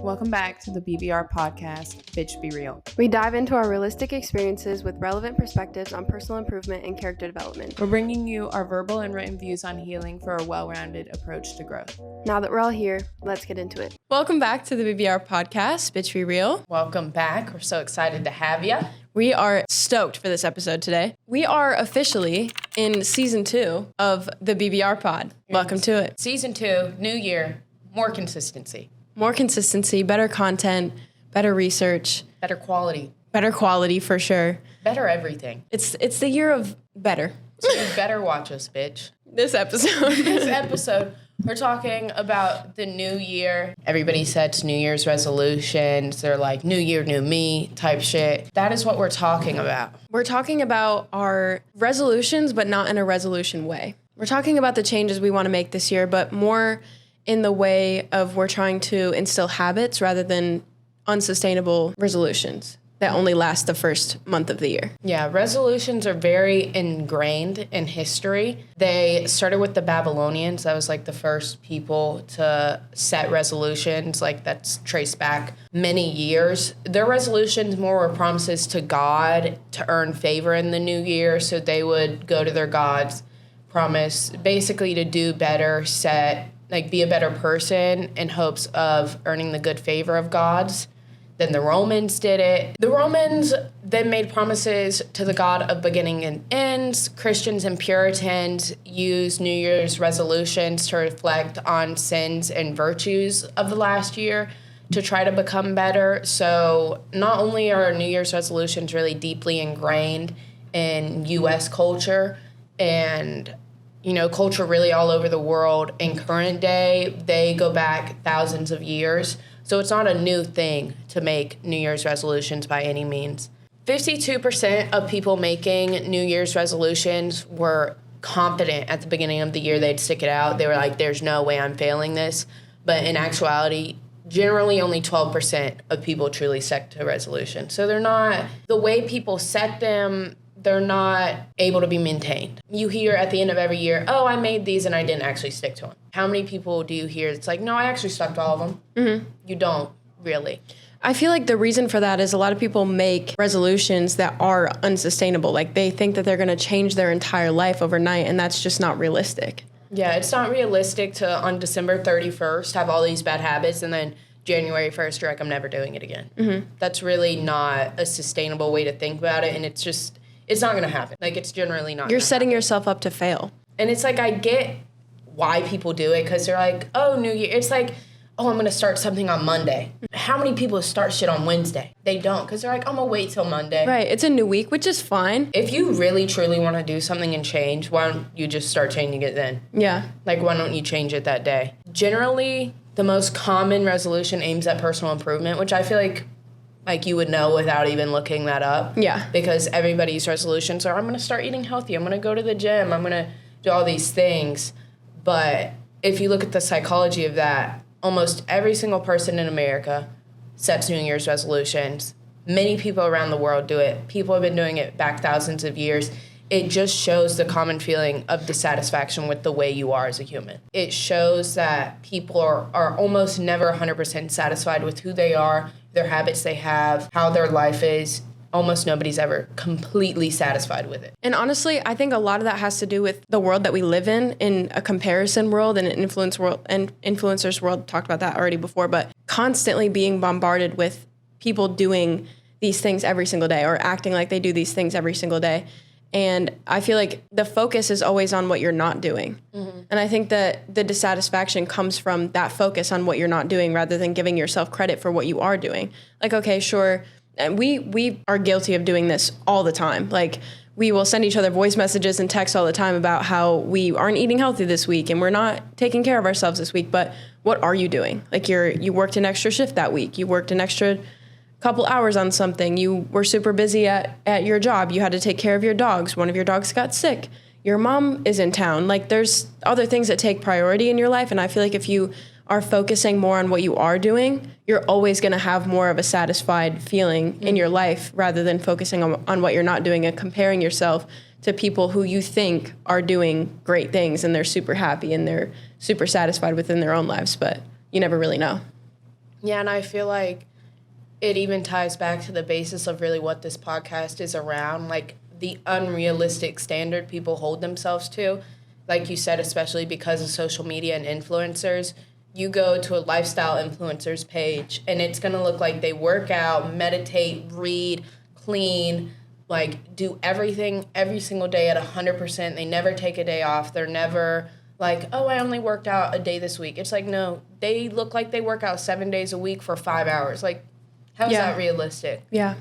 Welcome back to the BBR Podcast, Bitch Be Real. We dive into our realistic experiences with relevant perspectives on personal improvement and character development. We're bringing you our verbal and written views on healing for a well-rounded approach to growth. Now that we're all here, let's get into it. Welcome back to the BBR Podcast, Bitch Be Real. Welcome back. We're so excited to have you. We are stoked for this episode today. We are officially in season 2 of the BBR Pod. Welcome to it. Season 2, new year, more consistency. More consistency, better content, better research. Better quality. Better quality for sure. Better everything. It's the year of better. So you better watch us, bitch. This episode. We're talking about the new year. Everybody sets New Year's resolutions. They're like, new year, new me type shit. That is what we're talking about. We're talking about our resolutions, but not in a resolution way. We're talking about the changes we want to make this year, but more in the way of we're trying to instill habits rather than unsustainable resolutions that only last the first month of the year. Yeah, resolutions are very ingrained in history. They started with the Babylonians. That was like the first people to set resolutions, like that's traced back many years. Their resolutions more were promises to God to earn favor in the new year. So they would go to their gods, promise basically to do better, be a better person in hopes of earning the good favor of gods. Then the Romans did it. The Romans then made promises to the God of beginning and ends. Christians and Puritans used New Year's resolutions to reflect on sins and virtues of the last year to try to become better. So not only are New Year's resolutions really deeply ingrained in U.S. culture and culture really all over the world in current day, they go back thousands of years. So it's not a new thing to make New Year's resolutions by any means. 52% of people making New Year's resolutions were confident at the beginning of the year they'd stick it out. They were like, there's no way I'm failing this. But in actuality, generally only 12% of people truly stick to resolutions. So they're not, the way people set them, they're not able to be maintained. You hear at the end of every year, oh, I made these and I didn't actually stick to them. How many people do you hear it's like, no, I actually stuck to all of them? Mm-hmm. You don't, really. I feel like the reason for that is a lot of people make resolutions that are unsustainable. Like they think that they're going to change their entire life overnight, and that's just not realistic. Yeah, it's not realistic to, on December 31st, have all these bad habits, and then January 1st, you're like, I'm never doing it again. Mm-hmm. That's really not a sustainable way to think about it, and it's not going to happen. Like, it's generally not. You're setting yourself up to fail. And it's like, I get why people do it, because they're like, oh, New Year. It's like, oh, I'm going to start something on Monday. How many people start shit on Wednesday? They don't, because they're like, I'm going to wait till Monday. Right. It's a new week, which is fine. If you really, truly want to do something and change, why don't you just start changing it then? Yeah. Like, why don't you change it that day? Generally, the most common resolution aims at personal improvement, which I feel like you would know without even looking that up. Yeah. Because everybody's resolutions are, I'm going to start eating healthy. I'm going to go to the gym. I'm going to do all these things. But if you look at the psychology of that, almost every single person in America sets New Year's resolutions. Many people around the world do it. People have been doing it back thousands of years. It just shows the common feeling of dissatisfaction with the way you are as a human. It shows that people are almost never 100% satisfied with who they are, their habits they have, how their life is. Almost nobody's ever completely satisfied with it. And honestly, I think a lot of that has to do with the world that we live in a comparison world and an influencers world. Talked about that already before, but constantly being bombarded with people doing these things every single day or acting like they do these things every single day. And I feel like the focus is always on what you're not doing. Mm-hmm. And I think that the dissatisfaction comes from that focus on what you're not doing rather than giving yourself credit for what you are doing. Like, okay, sure, and we are guilty of doing this all the time. Like, we will send each other voice messages and texts all the time about how we aren't eating healthy this week and we're not taking care of ourselves this week. But what are you doing? Like, you worked an extra shift that week. You worked an extra couple hours on something. You were super busy at your job. You had to take care of your dogs. One of your dogs got sick. Your mom is in town. Like, there's other things that take priority in your life. And I feel like if you are focusing more on what you are doing, you're always going to have more of a satisfied feeling in your life rather than focusing on what you're not doing and comparing yourself to people who you think are doing great things and they're super happy and they're super satisfied within their own lives, but you never really know. Yeah, and I feel like it even ties back to the basis of really what this podcast is around, like the unrealistic standard people hold themselves to. Like you said, especially because of social media and influencers, you go to a lifestyle influencers page and it's going to look like they work out, meditate, read, clean, like do everything every single day at 100%. They never take a day off. They're never like, oh, I only worked out a day this week. It's like, no, they look like they work out 7 days a week for 5 hours. Like, how's that realistic? Yeah.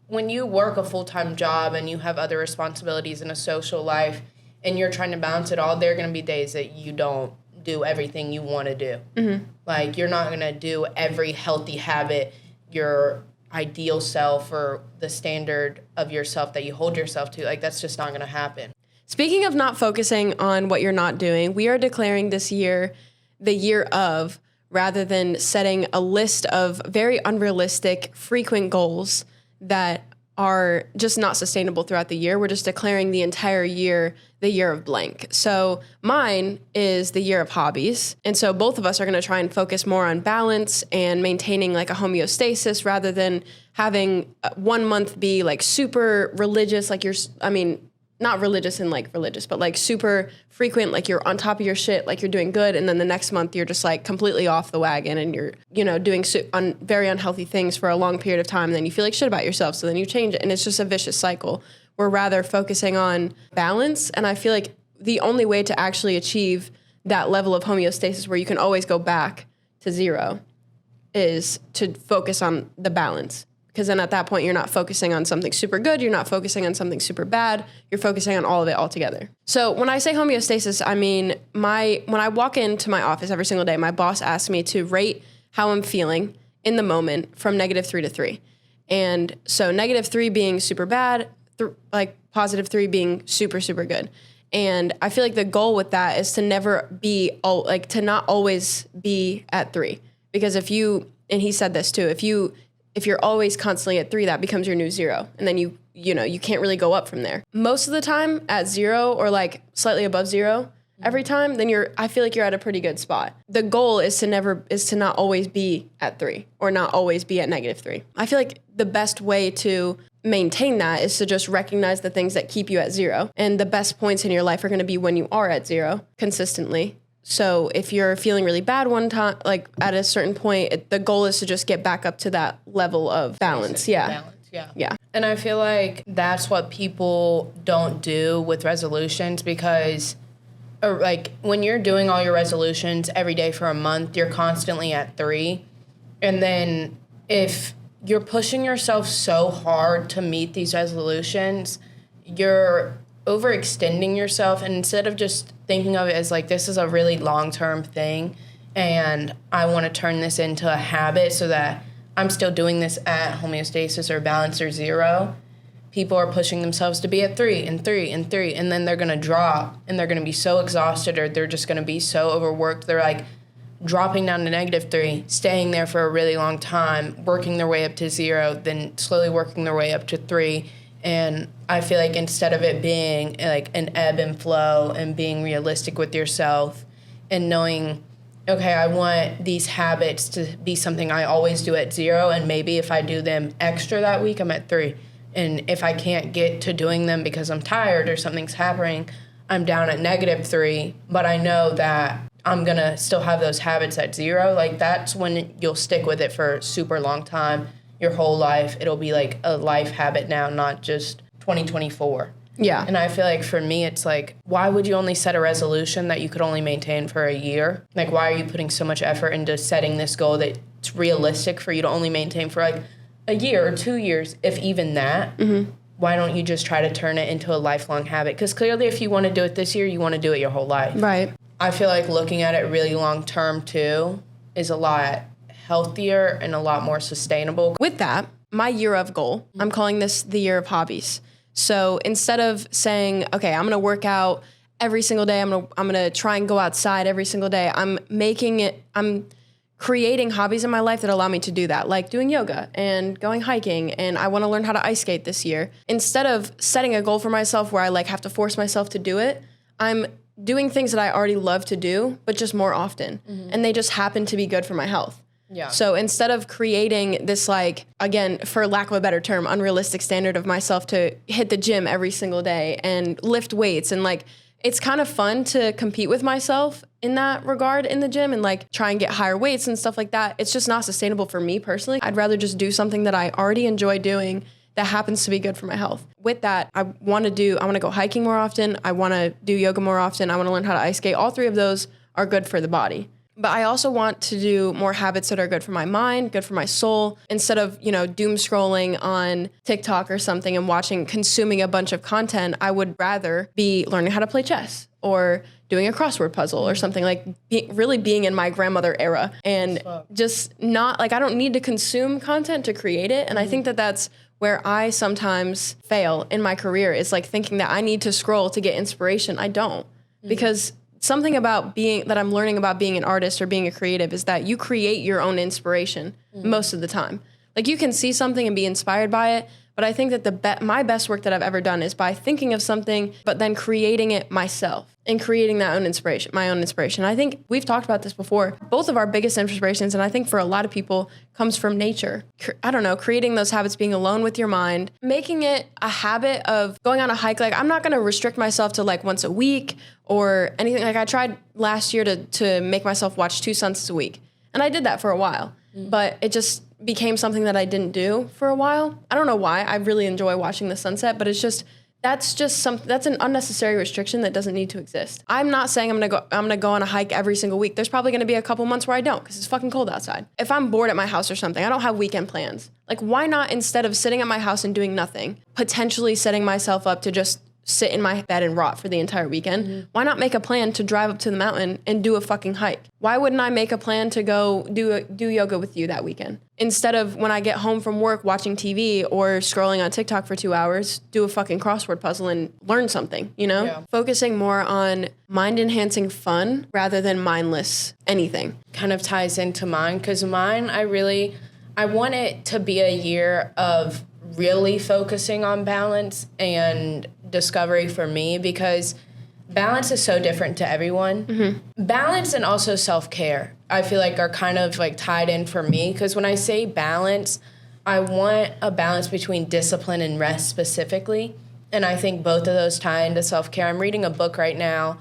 When you work a full-time job and you have other responsibilities in a social life and you're trying to balance it all, there are going to be days that you don't do everything you want to do. Mm-hmm. Like, you're not going to do every healthy habit, your ideal self or the standard of yourself that you hold yourself to. Like, that's just not going to happen. Speaking of not focusing on what you're not doing, we are declaring this year the year of, rather than setting a list of very unrealistic, frequent goals that are just not sustainable throughout the year. We're just declaring the entire year the year of blank. So mine is the year of hobbies. And so both of us are going to try and focus more on balance and maintaining like a homeostasis rather than having 1 month be like super religious, like not religious and like religious, but like super frequent, like you're on top of your shit, like you're doing good. And then the next month you're just like completely off the wagon and you're, doing very unhealthy things for a long period of time. And then you feel like shit about yourself. So then you change it and it's just a vicious cycle. We're rather focusing on balance. And I feel like the only way to actually achieve that level of homeostasis where you can always go back to zero is to focus on the balance. Because then at that point, you're not focusing on something super good. You're not focusing on something super bad. You're focusing on all of it all together. So when I say homeostasis, I mean, when I walk into my office every single day, my boss asks me to rate how I'm feeling in the moment from -3 to 3. And so -3 being super bad, +3 being super, super good. And I feel like the goal with that is to never be, to not always be at 3. Because and he said this too, if you're always constantly at 3, that becomes your new 0. And then you can't really go up from there. Most of the time at 0 or like slightly above 0 every time, then I feel like you're at a pretty good spot. The goal is to not always be at 3 or not always be at -3. I feel like the best way to maintain that is to just recognize the things that keep you at 0. And the best points in your life are going to be when you are at 0 consistently. So if you're feeling really bad one time, like at a certain point, the goal is to just get back up to that level of balance. Yeah. Yeah. And I feel like that's what people don't do with resolutions because like when you're doing all your resolutions every day for a month, you're constantly at 3. And then if you're pushing yourself so hard to meet these resolutions, you're overextending yourself, and instead of just thinking of it as like this is a really long-term thing and I want to turn this into a habit so that I'm still doing this at homeostasis or balance or 0, people are pushing themselves to be at 3 and 3 and 3, and then they're going to drop and they're going to be so exhausted or they're just going to be so overworked. They're like dropping down to -3, staying there for a really long time, working their way up to 0, then slowly working their way up to 3. And I feel like instead of it being like an ebb and flow and being realistic with yourself and knowing, okay, I want these habits to be something I always do at 0, and maybe if I do them extra that week, I'm at 3. And if I can't get to doing them because I'm tired or something's happening, I'm down at -3, but I know that I'm going to still have those habits at 0. Like, that's when you'll stick with it for a super long time. Your whole life, it'll be like a life habit now, not just 2024. Yeah. And I feel like for me, it's like, why would you only set a resolution that you could only maintain for a year? Like, why are you putting so much effort into setting this goal that's realistic for you to only maintain for like a year or 2 years, if even that? Mm-hmm. Why don't you just try to turn it into a lifelong habit? Because clearly if you want to do it this year, you want to do it your whole life. Right. I feel like looking at it really long term too is a lot healthier and a lot more sustainable. With that, my year of goal, I'm calling this the year of hobbies. So instead of saying, okay, I'm going to work out every single day, I'm going to try and go outside every single day, I'm creating hobbies in my life that allow me to do that, like doing yoga and going hiking, and I want to learn how to ice skate this year. Instead of setting a goal for myself where I like have to force myself to do it, I'm doing things that I already love to do, but just more often. And they just happen to be good for my health. Yeah. So instead of creating this, like, again, for lack of a better term, unrealistic standard of myself to hit the gym every single day and lift weights, and like, it's kind of fun to compete with myself in that regard in the gym and like try and get higher weights and stuff like that. It's just not sustainable for me personally. I'd rather just do something that I already enjoy doing that happens to be good for my health. With that, I want to go hiking more often. I want to do yoga more often. I want to learn how to ice skate. All three of those are good for the body. But I also want to do more habits that are good for my mind, good for my soul. Instead of, doom scrolling on TikTok or something and consuming a bunch of content, I would rather be learning how to play chess or doing a crossword puzzle or something, like really being in my grandmother era and just not, like, I don't need to consume content to create it. And I think that that's where I sometimes fail in my career, is like thinking that I need to scroll to get inspiration. I don't, because something about that I'm learning about being an artist or being a creative is that you create your own inspiration most of the time. Like, you can see something and be inspired by it, but I think that my best work that I've ever done is by thinking of something, but then creating it myself and creating my own inspiration. I think we've talked about this before. Both of our biggest inspirations, and I think for a lot of people, comes from nature. I don't know, creating those habits, being alone with your mind, making it a habit of going on a hike. Like, I'm not going to restrict myself to like once a week or anything. Like, I tried last year to make myself watch 2 sunsets a week. And I did that for a while, but it just became something that I didn't do for a while. I don't know why. I really enjoy watching the sunset, but that's an unnecessary restriction that doesn't need to exist. I'm not saying I'm gonna go on a hike every single week. There's probably gonna be a couple months where I don't, because it's fucking cold outside. If I'm bored at my house or something, I don't have weekend plans. Like, why not, instead of sitting at my house and doing nothing, potentially setting myself up to just sit in my bed and rot for the entire weekend? Why not make a plan to drive up to the mountain and do a fucking hike? Why wouldn't I make a plan to go do yoga with you that weekend? Instead of, when I get home from work, watching TV or scrolling on TikTok for 2 hours, do a fucking crossword puzzle and learn something, Yeah. Focusing more on mind-enhancing fun rather than mindless anything. Kind of ties into mine, because mine, I want it to be a year of really focusing on balance and discovery for me, because balance is so different to everyone. Balance and also self-care, I feel like, are kind of like tied in for me, because when I say balance, I want a balance between discipline and rest specifically, and I think both of those tie into self-care. I'm reading a book right now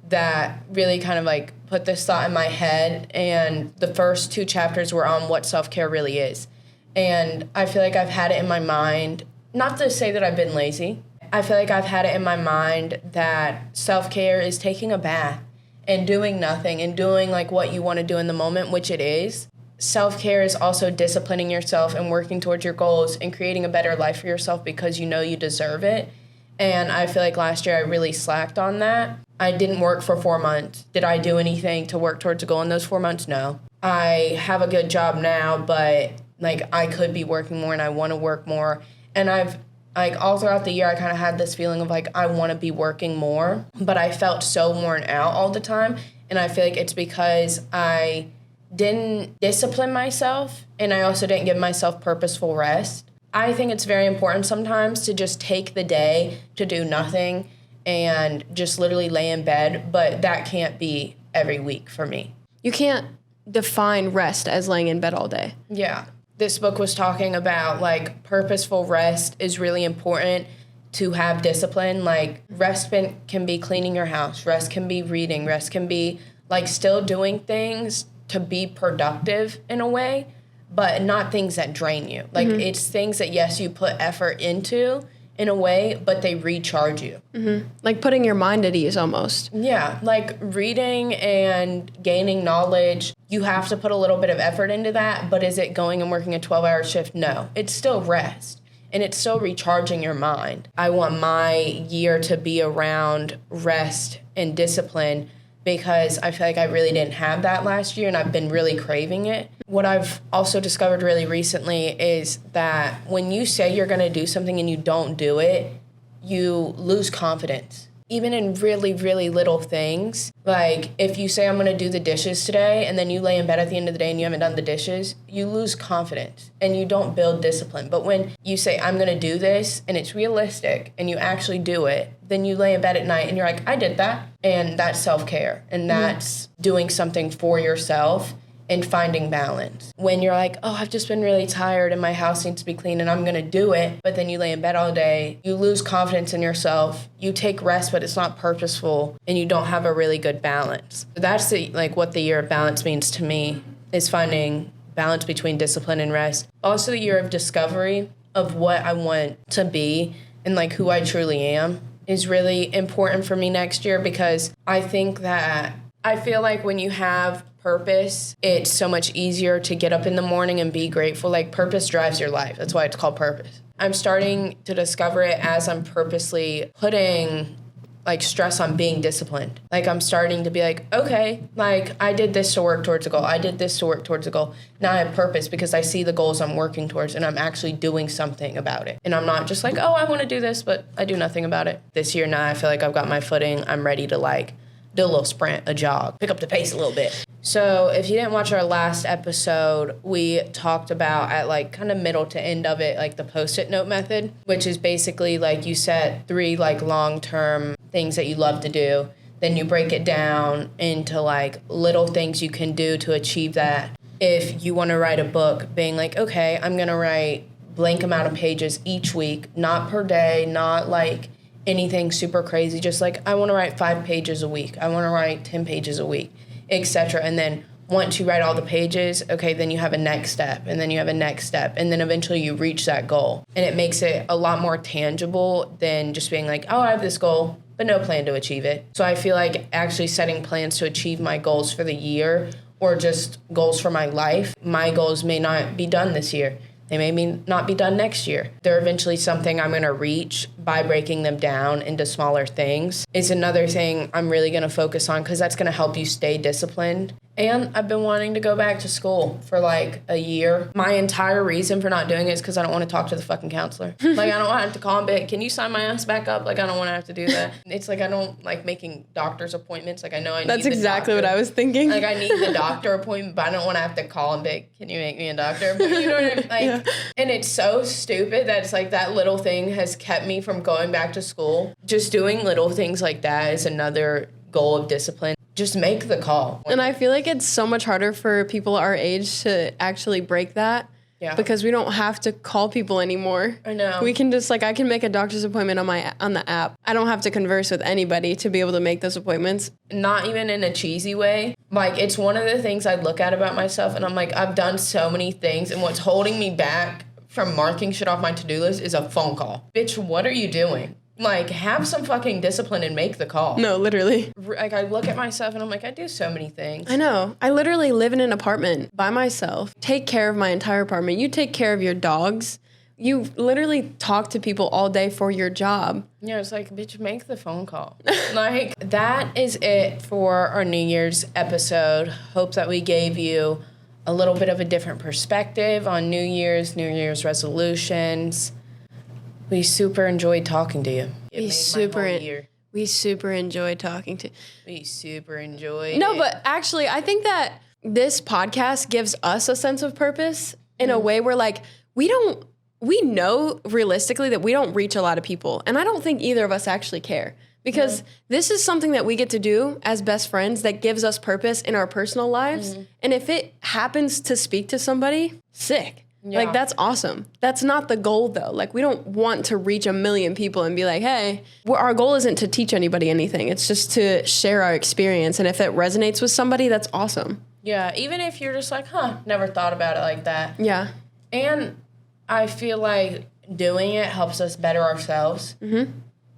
that really kind of like put this thought in my head, and the first 2 chapters were on what self-care really is. And I feel like I've had it in my mind, not to say that I've been lazy, I feel like I've had it in my mind that self-care is taking a bath and doing nothing and doing like what you want to do in the moment, which it is. Self-care is also disciplining yourself and working towards your goals and creating a better life for yourself because you know you deserve it. And I feel like last year I really slacked on that. I didn't work for 4 months. Did I do anything to work towards a goal in those 4 months? No. I have a good job now, but like, I could be working more and I want to work more. And I've, like, all throughout the year, I kind of had this feeling of like, I want to be working more, but I felt so worn out all the time. And I feel like it's because I didn't discipline myself, and I also didn't give myself purposeful rest. I think it's very important sometimes to just take the day to do nothing and just literally lay in bed, but that can't be every week for me. You can't define rest as laying in bed all day. Yeah. This book was talking about, like, purposeful rest is really important to have discipline. Like, rest can be cleaning your house. Rest can be reading. Rest can be, like, still doing things to be productive in a way, but not things that drain you. Like, it's things that, yes, you put effort into in a way, but they recharge you. Like putting your mind at ease almost. Yeah, like reading and gaining knowledge, you have to put a little bit of effort into that, but is it going and working a 12-hour shift? No, it's still rest, and it's still recharging your mind. I want my year to be around rest and discipline because I feel like I really didn't have that last year, and I've been really craving it. What I've also discovered really recently is that when you say you're going to do something and you don't do it, you lose confidence. even in really, really little things. Like, if you say, I'm going to do the dishes today, and then you lay in bed at the end of the day and you haven't done the dishes, you lose confidence and you don't build discipline. But when you say, I'm going to do this, and it's realistic, and you actually do it, then you lay in bed at night and you're like, I did that. And that's self-care. And that's doing something for yourself and finding balance. When you're like, oh, I've just been really tired and my house needs to be clean and I'm going to do it, but then you lay in bed all day, you lose confidence in yourself, you take rest, but it's not purposeful, and you don't have a really good balance. That's what the year of balance means to me, is finding balance between discipline and rest. Also the year of discovery of what I want to be and like who I truly am is really important for me next year, because I think that I feel like when you have purpose, it's so much easier to get up in the morning and be grateful. Like, purpose drives your life. That's why it's called purpose. I'm starting to discover it as I'm purposely putting stress on being disciplined. Like, I'm starting to be like, okay, like, I did this to work towards a goal. I did this to work towards a goal. Now I have purpose because I see the goals I'm working towards and I'm actually doing something about it. And I'm not just like, oh, I want to do this, but I do nothing about it. This year now I feel like I've got my footing. I'm ready to do a little sprint, a jog, pick up the pace a little bit. So if you didn't watch our last episode, we talked about at kind of middle to end of it, the Post-it note method, which is basically you set 3 long-term things that you love to do. Then you break it down into little things you can do to achieve that. If you want to write a book, being okay, I'm going to write blank amount of pages each week, not per day, not anything super crazy, just I want to write 5 pages a week. I want to write 10 pages a week, etc. And then once you write all the pages, okay, then you have a next step, and then you have a next step, and then eventually you reach that goal. And it makes it a lot more tangible than just being oh, I have this goal, but no plan to achieve it. So I feel like actually setting plans to achieve my goals for the year, or just goals for my life, my goals may not be done this year. They may not be done next year. They're eventually something I'm going to reach by breaking them down into smaller things. It's another thing I'm really going to focus on, because that's going to help you stay disciplined. And I've been wanting to go back to school for a year. My entire reason for not doing it is because I don't want to talk to the fucking counselor. I don't want to have to call him back. Can you sign my ass back up? I don't want to have to do that. It's I don't like making doctor's appointments. I know I need That's exactly what I was thinking. I need the doctor appointment, but I don't want to have to call him back. Can you make me a doctor? But you know what I mean? Yeah. And it's so stupid that it's that little thing has kept me from going back to school. Just doing little things like that is another goal of discipline. Just make the call. And I feel like it's so much harder for people our age to actually break that. Yeah. Because we don't have to call people anymore. I know. We can just I can make a doctor's appointment on the app. I don't have to converse with anybody to be able to make those appointments. Not even in a cheesy way. It's one of the things I look at about myself, and I'm I've done so many things, and what's holding me back from marking shit off my to-do list is a phone call. Bitch, what are you doing? Have some fucking discipline and make the call. No, literally. I look at myself and I'm I do so many things. I know. I literally live in an apartment by myself, take care of my entire apartment. You take care of your dogs. You literally talk to people all day for your job. Yeah, it's bitch, make the phone call. That is it for our New Year's episode. Hope that we gave you a little bit of a different perspective on New Year's resolutions. We super enjoyed talking to you. We super enjoyed talking to you. We super enjoyed No, but actually, I think that this podcast gives us a sense of purpose in a way where we know realistically that we don't reach a lot of people. And I don't think either of us actually care. Because this is something that we get to do as best friends that gives us purpose in our personal lives. And if it happens to speak to somebody, sick. Yeah. That's awesome. That's not the goal, though. We don't want to reach 1 million people and be hey, our goal isn't to teach anybody anything. It's just to share our experience. And if it resonates with somebody, that's awesome. Yeah, even if you're just never thought about it like that. Yeah. And I feel doing it helps us better ourselves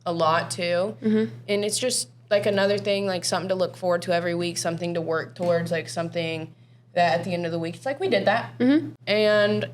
a lot, too. And it's just, another thing, something to look forward to every week, something to work towards, something that at the end of the week, it's we did that. And,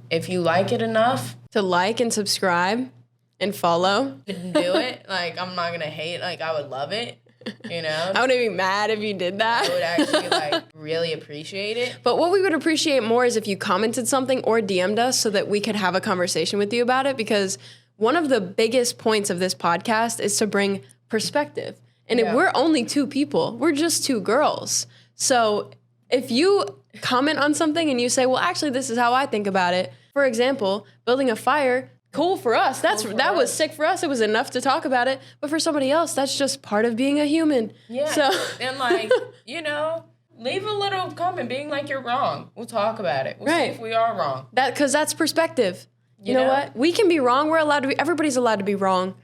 if you like it enough. To like and subscribe and follow. Do it. I'm not going to hate. I would love it, I wouldn't be mad if you did that. I would actually, really appreciate it. But what we would appreciate more is if you commented something or DM'd us so that we could have a conversation with you about it, because one of the biggest points of this podcast is to bring perspective. And Yeah. if we're only two people, we're just two girls. So if you comment on something and you say, well, actually, this is how I think about it. For example, building a fire, cool for us. That was sick for us. It was enough to talk about it. But for somebody else, that's just part of being a human. Yeah. So And like, you know, leave a little comment being like you're wrong. We'll talk about it. We'll see Right. if we are wrong. because that's perspective. You know know? what? We can be wrong. We're allowed to be. Everybody's allowed to be wrong.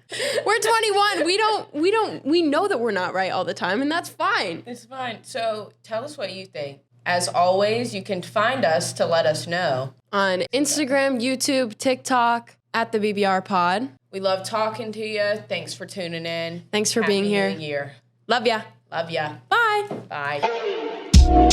We're 21. We know that we're not right all the time, and that's fine. It's fine. So tell us what you think. As always, you can find us to let us know. On Instagram, YouTube, TikTok, at the BBR Pod. We love talking to you. Thanks for tuning in. Thanks for Happy being here. New Year. Love ya. Love ya. Bye. Bye.